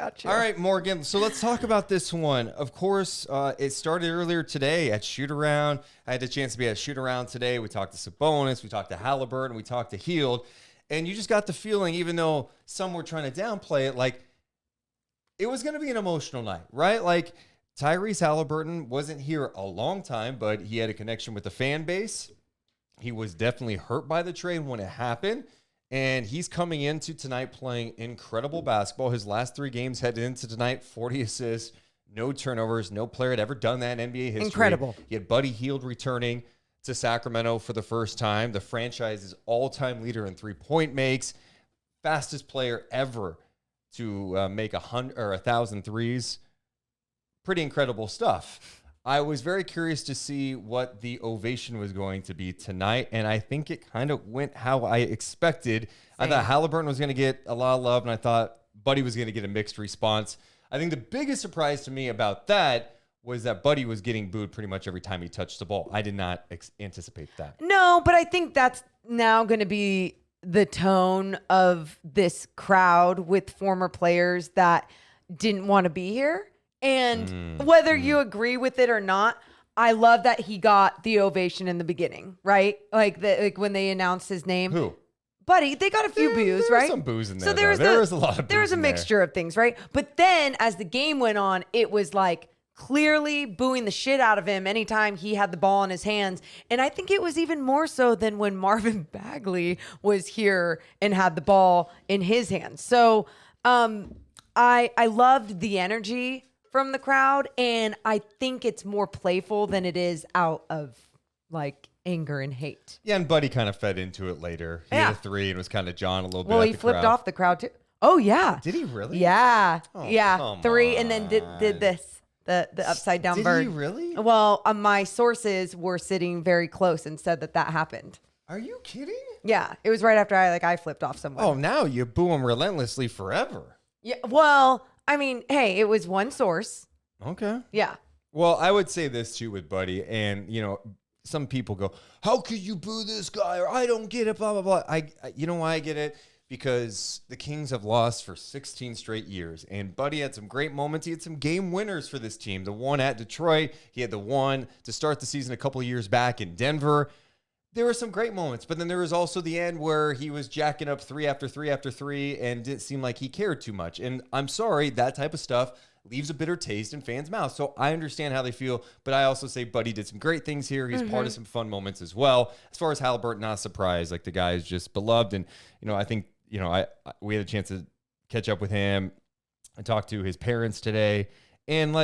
Got you. All right, Morgan. So let's talk about this one. Of course, it started earlier today at shoot-around. I had the chance to be at shoot-around today. We talked to Sabonis. We talked to Haliburton. We talked to Hield. And you just got the feeling, even though some were trying to downplay it, like it was going to be an emotional night, right? Like Tyrese Haliburton wasn't here a long time, but he had a connection with the fan base. He was definitely hurt by the trade when it happened. And he's coming into tonight playing incredible basketball. His last 3 games headed into tonight, 40 assists, no turnovers. No player had ever done that in NBA history. Incredible. He had Buddy Hield returning to Sacramento for the first time. The franchise's all-time leader in three-point makes. Fastest player ever to make 1,000 threes. Pretty incredible stuff. I was very curious to see what the ovation was going to be tonight, and I think it kind of went how I expected. Same. I thought Haliburton was going to get a lot of love, and I thought Buddy was going to get a mixed response. I think the biggest surprise to me about that was that Buddy was getting booed pretty much every time he touched the ball. I did not anticipate that. No, but I think that's now going to be the tone of this crowd with former players that didn't want to be here. And whether you agree with it or not, I love that he got the ovation in the beginning, right? Like when they announced his name. Who? Buddy, they got a few boos, there right? was some boos in there. So there was a lot of boos. There was a mixture of things, right? But then as the game went on, it was like clearly booing the shit out of him anytime he had the ball in his hands. And I think it was even more so than when Marvin Bagley was here and had the ball in his hands. So I loved the energy from the crowd, and I think it's more playful than it is out of like anger and hate. Yeah, and Buddy kind of fed into it later. He had a 3 and was kind of jawing a little bit. Well, at he the flipped crowd. off the crowd too. Oh yeah. Did he really? Yeah. Oh, yeah. 3 on. and then did this the upside down bird. Did he really? Well, my sources were sitting very close and said that happened. Are you kidding? Yeah, it was right after I flipped off someone. Oh, now you boo him relentlessly forever. Yeah. Well, I mean, hey, it was one source. Okay. Yeah. Well, I would say this too with Buddy, and some people go, "How could you boo this guy?" Or "I don't get it." Blah blah blah. You know why I get it? Because the Kings have lost for 16 straight years, and Buddy had some great moments. He had some game winners for this team. The one at Detroit, he had the one to start the season a couple of years back in Denver. There were some great moments, but then there was also the end where he was jacking up 3 after 3 after 3 and didn't seem like he cared too much. And I'm sorry, that type of stuff leaves a bitter taste in fans' mouths. So I understand how they feel, but I also say Buddy did some great things here. He's part of some fun moments as well. As far as Haliburton, not surprised. Like, the guy is just beloved. And, I think, we had a chance to catch up with him. I talked to his parents today, and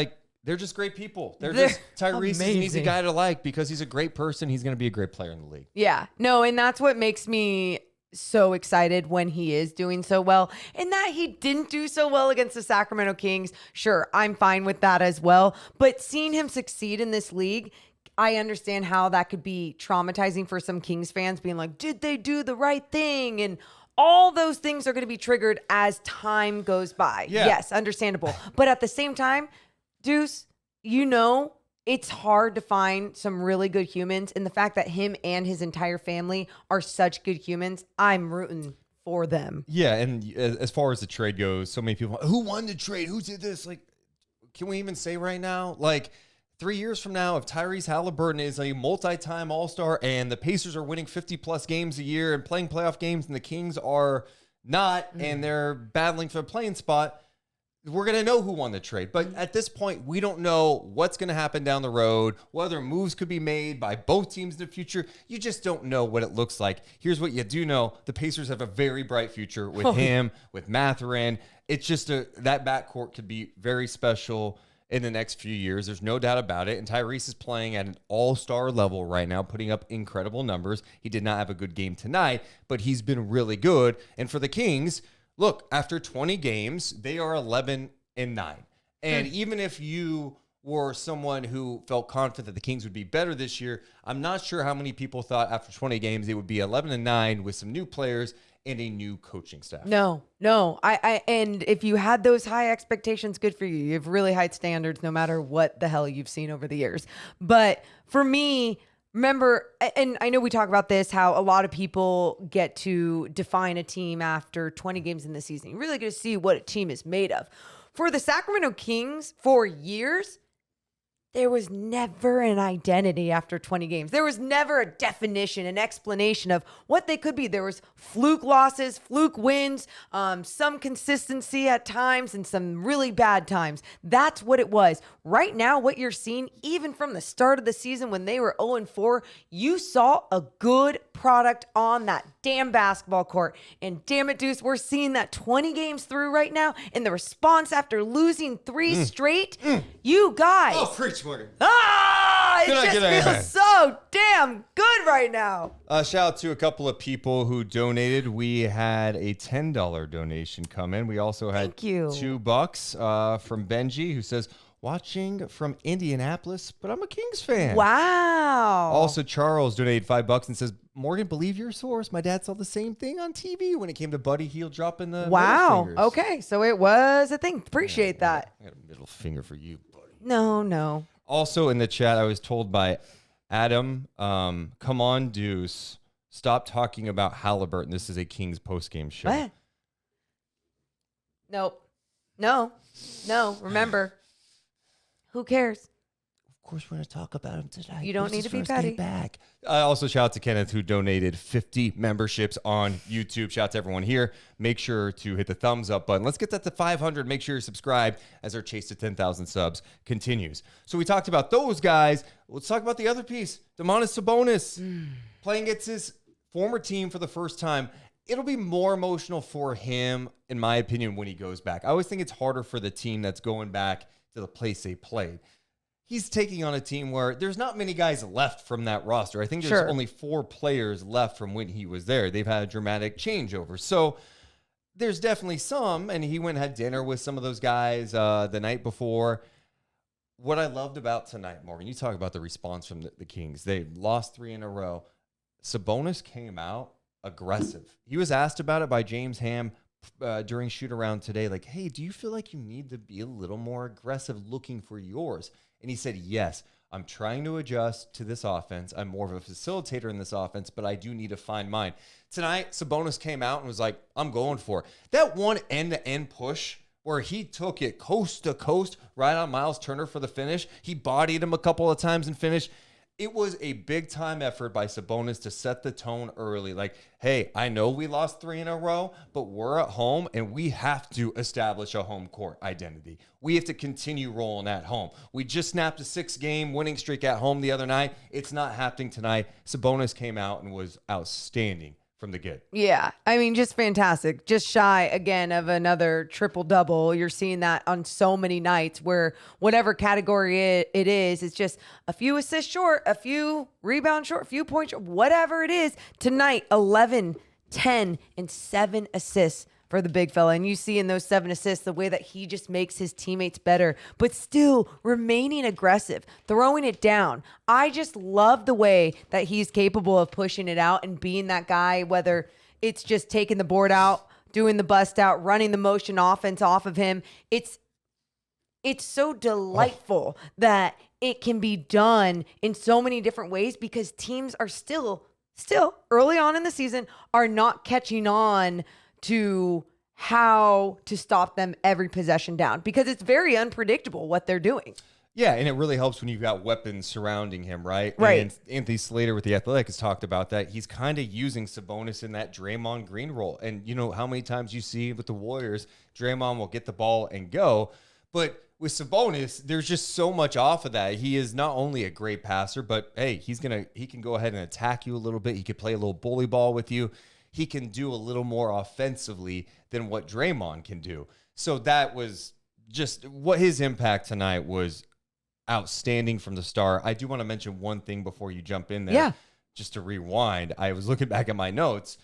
they're just great people. Tyrese is an easy guy to like because he's a great person. He's going to be a great player in the league. Yeah. No, and that's what makes me so excited when he is doing so well. And that he didn't do so well against the Sacramento Kings, sure, I'm fine with that as well. But seeing him succeed in this league, I understand how that could be traumatizing for some Kings fans, being like, did they do the right thing? And all those things are going to be triggered as time goes by. Yeah. Yes, understandable. But at the same time, Deuce, it's hard to find some really good humans. And the fact that him and his entire family are such good humans, I'm rooting for them. Yeah, and as far as the trade goes, so many people, who won the trade? Who did this? Can we even say right now? 3 years from now, if Tyrese Haliburton is a multi-time All-Star and the Pacers are winning 50-plus games a year and playing playoff games and the Kings are not and they're battling for a playing spot, we're going to know who won the trade. But at this point, we don't know what's going to happen down the road, whether moves could be made by both teams in the future. You just don't know what it looks like. Here's what you do know. The Pacers have a very bright future with him, with Mathurin. It's just that backcourt could be very special in the next few years. There's no doubt about it. And Tyrese is playing at an all-star level right now, putting up incredible numbers. He did not have a good game tonight, but he's been really good. And for the Kings, look, after 20 games, they are 11-9. And even if you were someone who felt confident that the Kings would be better this year, I'm not sure how many people thought after 20 games they would be 11-9 with some new players and a new coaching staff. No. And if you had those high expectations, good for you. You have really high standards no matter what the hell you've seen over the years. But for me, remember, and I know we talk about this, how a lot of people get to define a team after 20 games in the season. You really get to see what a team is made of. For the Sacramento Kings, for years, there was never an identity after 20 games. There was never a definition, an explanation of what they could be. There was fluke losses, fluke wins, some consistency at times, and some really bad times. That's what it was. Right now, what you're seeing, even from the start of the season when they were 0-4, you saw a good product on that damn basketball court. And damn it, Deuce, we're seeing that 20 games through right now. And the response after losing 3 straight, you guys. Oh, preach, Morgan. It just feels so damn good right now. Shout out to a couple of people who donated. We had a $10 donation come in. We also had $2 from Benji, who says, watching from Indianapolis, but I'm a Kings fan. Wow. Also, Charles donated $5 and says, Morgan, believe your source. My dad saw the same thing on TV when it came to Buddy Hield dropping the middle fingers. Okay, so it was a thing. Appreciate that. I got a middle finger for you, buddy. No. Also in the chat, I was told by Adam, come on, Deuce. Stop talking about Haliburton. This is a Kings postgame show. What? Nope. No. Remember, who cares? Of course, we're going to talk about him tonight. You don't need to be petty. Back. Also, shout out to Kenneth, who donated 50 memberships on YouTube. Shout out to everyone here. Make sure to hit the thumbs up button. Let's get that to 500. Make sure you're subscribed as our chase to 10,000 subs continues. So we talked about those guys. Let's talk about the other piece. Domantas Sabonis playing against his former team for the first time. It'll be more emotional for him, in my opinion, when he goes back. I always think it's harder for the team that's going back to the place they played. He's taking on a team where there's not many guys left from that roster. I think there's only 4 players left from when he was there. They've had a dramatic changeover. So there's definitely some, and he went and had dinner with some of those guys the night before. What I loved about tonight, Morgan, you talk about the response from the Kings. They lost 3 in a row. Sabonis came out aggressive. He was asked about it by James Ham during shoot-around today, like, hey, do you feel like you need to be a little more aggressive looking for yours? And he said, yes, I'm trying to adjust to this offense. I'm more of a facilitator in this offense, but I do need to find mine. Tonight, Sabonis came out and was like, I'm going for it. That one end-to-end push where he took it coast to coast right on Miles Turner for the finish. He bodied him a couple of times and finished. It was a big-time effort by Sabonis to set the tone early. Like, hey, I know we lost 3 in a row, but we're at home, and we have to establish a home court identity. We have to continue rolling at home. We just snapped a 6-game winning streak at home the other night. It's not happening tonight. Sabonis came out and was outstanding from the get. Yeah, I mean, just fantastic. Just shy, again, of another triple-double. You're seeing that on so many nights where whatever category it is, it's just a few assists short, a few rebounds short, a few points short, whatever it is. Tonight, 11, 10, and 7 assists for the big fella. And you see in those 7 assists the way that he just makes his teammates better, but still remaining aggressive, throwing it down. I just love the way that he's capable of pushing it out and being that guy, whether it's just taking the board out, doing the bust out, running the motion offense off of him. It's so delightful that it can be done in so many different ways because teams are still early on in the season are not catching on to how to stop them every possession down because it's very unpredictable what they're doing. Yeah, and it really helps when you've got weapons surrounding him, right? Right. And Anthony Slater with The Athletic has talked about that. He's kind of using Sabonis in that Draymond Green role. And you know how many times you see with the Warriors, Draymond will get the ball and go. But with Sabonis, there's just so much off of that. He is not only a great passer, but hey, he can go ahead and attack you a little bit. He could play a little bully ball with you. He can do a little more offensively than what Draymond can do. So that was just what his impact tonight was outstanding from the start. I do want to mention one thing before you jump in there. Yeah. Just to rewind, I was looking back at my notes.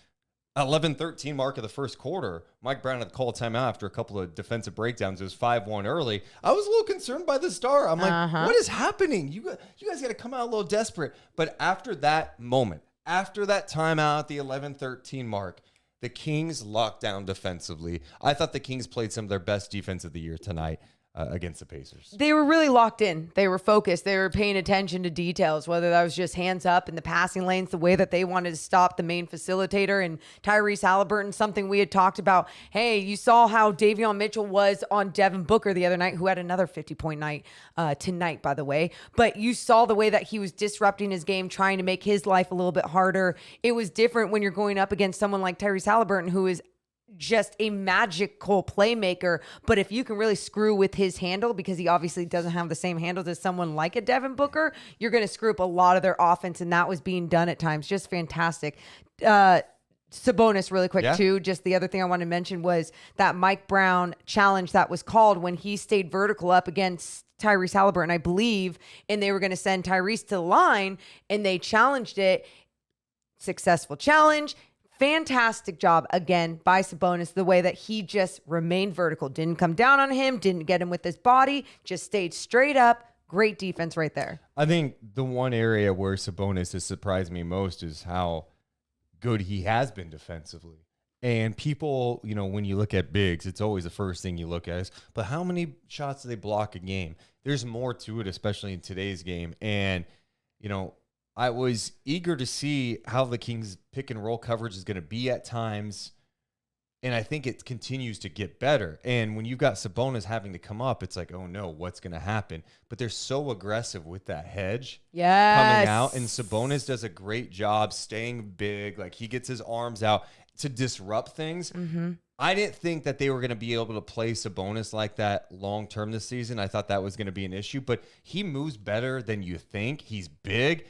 11-13 mark of the first quarter. Mike Brown had to call a timeout after a couple of defensive breakdowns. It was 5-1 early. I was a little concerned by the Star. I'm like, what is happening? You guys got to come out a little desperate. But after that moment, after that timeout at the 11-13 mark, the Kings locked down defensively. I thought the Kings played some of their best defense of the year tonight. against the Pacers. They were really locked in. They were focused. They were paying attention to details, whether that was just hands up in the passing lanes, the way that they wanted to stop the main facilitator and Tyrese Haliburton, something we had talked about. Hey, you saw how Davion Mitchell was on Devin Booker the other night, who had another 50-point night tonight, by the way. But you saw the way that he was disrupting his game, trying to make his life a little bit harder. It was different when you're going up against someone like Tyrese Haliburton, who is just a magical playmaker. But if you can really screw with his handle, because he obviously doesn't have the same handles as someone like a Devin Booker, you're going to screw up a lot of their offense. And that was being done at times. Just fantastic. Sabonis really quick too. Just the other thing I wanted to mention was that Mike Brown challenge that was called when he stayed vertical up against Tyrese Haliburton, I believe, and they were going to send Tyrese to the line and they challenged it. Successful challenge. Fantastic job again by Sabonis, the way that he just remained vertical, didn't come down on him, didn't get him with his body, just stayed straight up. Great defense right there. I think the one area where Sabonis has surprised me most is how good he has been defensively. And people, when you look at bigs, it's always the first thing you look at is, but how many shots do they block a game? There's more to it, especially in today's game. And, I was eager to see how the Kings pick and roll coverage is going to be at times. And I think it continues to get better. And when you've got Sabonis having to come up, it's like, oh no, what's going to happen? But they're so aggressive with that hedge coming out. And Sabonis does a great job staying big. Like he gets his arms out to disrupt things. Mm-hmm. I didn't think that they were going to be able to play Sabonis like that long term this season. I thought that was going to be an issue, but he moves better than you think. He's big.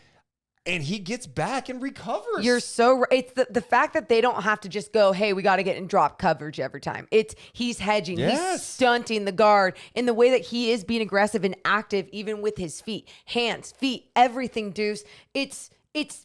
And he gets back and recovers. You're so right. It's the fact that they don't have to just go, hey, we got to get in drop coverage every time. He's hedging. Yes. He's stunting the guard in the way that he is being aggressive and active, even with his feet, hands, feet, everything, Deuce. It's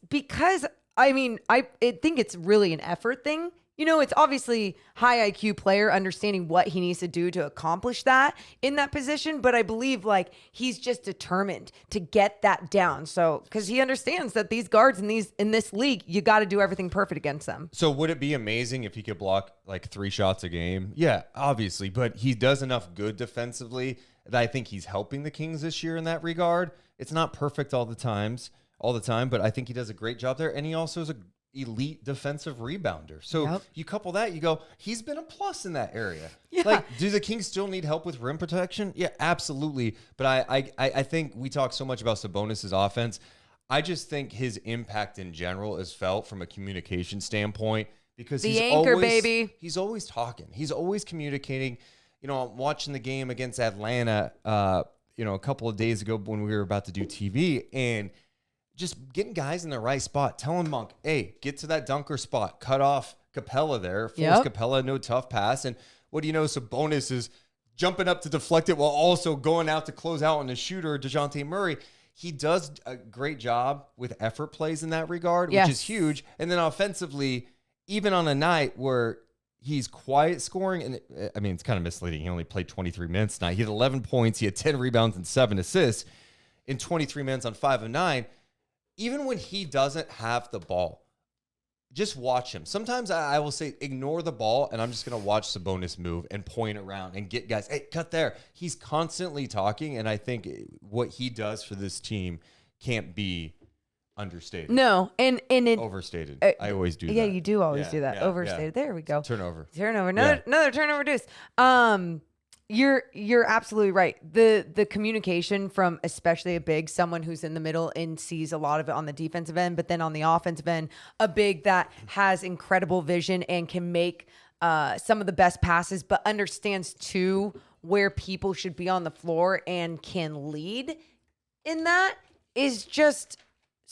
because, I think it's really an effort thing. It's obviously high IQ player understanding what he needs to do to accomplish that in that position. But I believe he's just determined to get that down. So, because he understands that these guards in this league, you got to do everything perfect against them. So would it be amazing if he could block 3 shots a game? Yeah, obviously. But he does enough good defensively that I think he's helping the Kings this year in that regard. It's not perfect all the time, but I think he does a great job there. And he also is a elite defensive rebounder. So you couple that, you go, he's been a plus in that area. Yeah. Do the Kings still need help with rim protection? Yeah, absolutely. But I think we talk so much about Sabonis' offense. I just think his impact in general is felt from a communication standpoint because he's always talking. He's always communicating. I'm watching the game against Atlanta, a couple of days ago when we were about to do TV, and just getting guys in the right spot, telling Monk, hey, get to that dunker spot, cut off Capella there, force Capella no tough pass. And what do you know, Sabonis is jumping up to deflect it while also going out to close out on the shooter, DeJounte Murray. He does a great job with effort plays in that regard, which is huge. And then offensively, even on a night where he's quiet scoring, and it's kind of misleading. He only played 23 minutes tonight. He had 11 points. He had 10 rebounds and 7 assists in 23 minutes on 5 of 9. Even when he doesn't have the ball, just watch him. Sometimes I will say, ignore the ball, and I'm just going to watch Sabonis move and point around and get guys, hey, cut there. He's constantly talking, and I think what he does for this team can't be understated. No, and it overstated. I always do that. Yeah, you do always do that. Overstated. Yeah. There we go. Turnover. Another turnover, Deuce. You're absolutely right. The communication from especially a big, someone who's in the middle and sees a lot of it on the defensive end, but then on the offensive end, a big that has incredible vision and can make some of the best passes, but understands too where people should be on the floor and can lead in that is just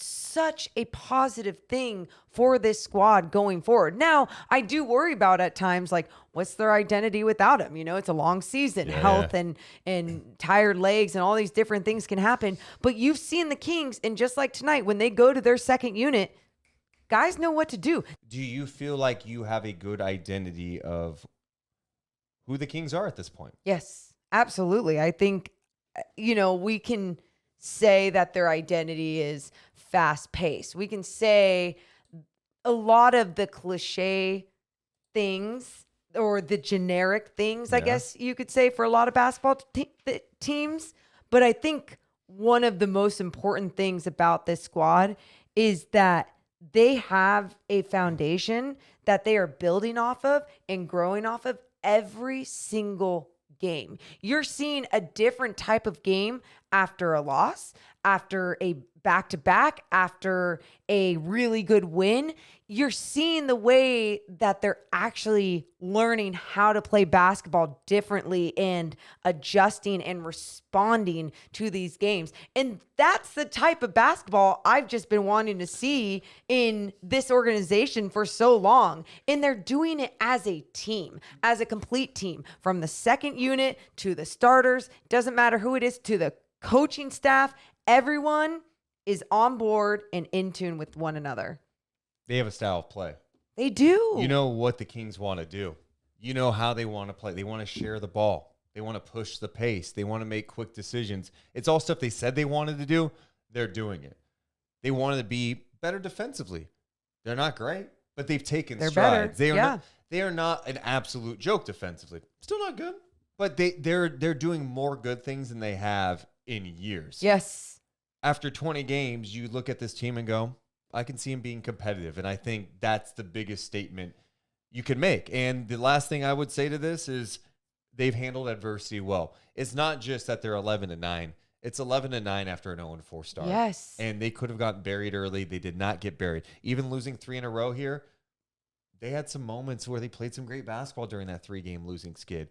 such a positive thing for this squad going forward. Now, I do worry about at times, what's their identity without him? It's a long season, health and tired legs and all these different things can happen. But you've seen the Kings, and just like tonight, when they go to their second unit, guys know what to do. Do you feel like you have a good identity of who the Kings are at this point? Yes, absolutely. I think, we can say that their identity is fast paced. We can say a lot of the cliche things or the generic things, I Yeah. guess you could say, for a lot of basketball teams. But I think one of the most important things about this squad is that they have a foundation that they are building off of and growing off of every single game. You're seeing a different type of game after a loss, after a back-to-back, after a really good win. You're seeing the way that they're actually learning how to play basketball differently and adjusting and responding to these games. And that's the type of basketball I've just been wanting to see in this organization for so long. And they're doing it as a team, as a complete team, from the second unit to the starters, doesn't matter who it is, to the coaching staff. Everyone is on board and in tune with one another. They have a style of play. They do. You know what the Kings want to do. You know how they want to play. They want to share the ball. They want to push the pace. They want to make quick decisions. It's all stuff they said they wanted to do. They're doing it. They wanted to be better defensively. They're not great, but they've taken strides. Better. They are not an absolute joke defensively. Still not good, but they're doing more good things than they have in years. Yes. After 20 games, you look at this team and go, I can see him being competitive. And I think that's the biggest statement you can make. And the last thing I would say to this is they've handled adversity well. It's not just that they're 11-9. It's 11-9 after an 0-4 start. Yes. And they could have gotten buried early. They did not get buried. Even losing 3 in a row here, they had some moments where they played some great basketball during that 3-game losing skid.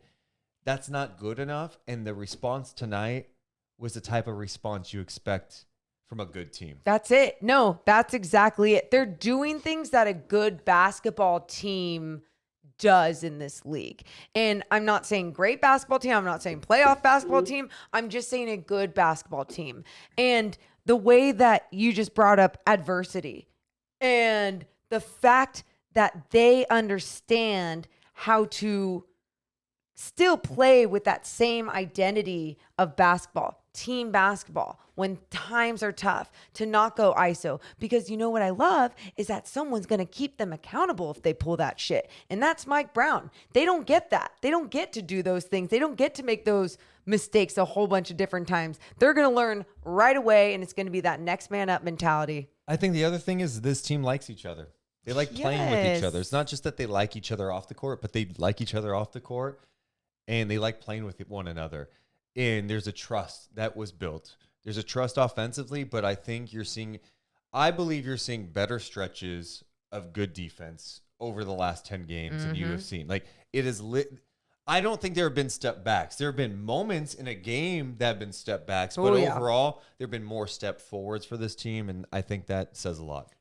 That's not good enough. And the response tonight was the type of response you expect from a good team. That's it. No, that's exactly it. They're doing things that a good basketball team does in this league. And I'm not saying great basketball team. I'm not saying playoff basketball team. I'm just saying a good basketball team. And the way that you just brought up adversity and the fact that they understand how to still play with that same identity of basketball, team basketball, when times are tough, to not go ISO. Because you know what I love is that someone's going to keep them accountable if they pull that shit. And that's Mike Brown. They don't get that. They don't get to do those things. They don't get to make those mistakes a whole bunch of different times. They're going to learn right away, and it's going to be that next man up mentality. I think the other thing is this team likes each other. They like playing with each other. It's not just that they like each other off the court, but they like each other off the court. And they like playing with one another. And there's a trust that was built. There's a trust offensively, but I think I believe you're seeing better stretches of good defense over the last 10 games than you have seen. Like, it is lit. I don't think there have been step backs. There have been moments in a game that have been step backs, but overall, there have been more step forwards for this team, and I think that says a lot.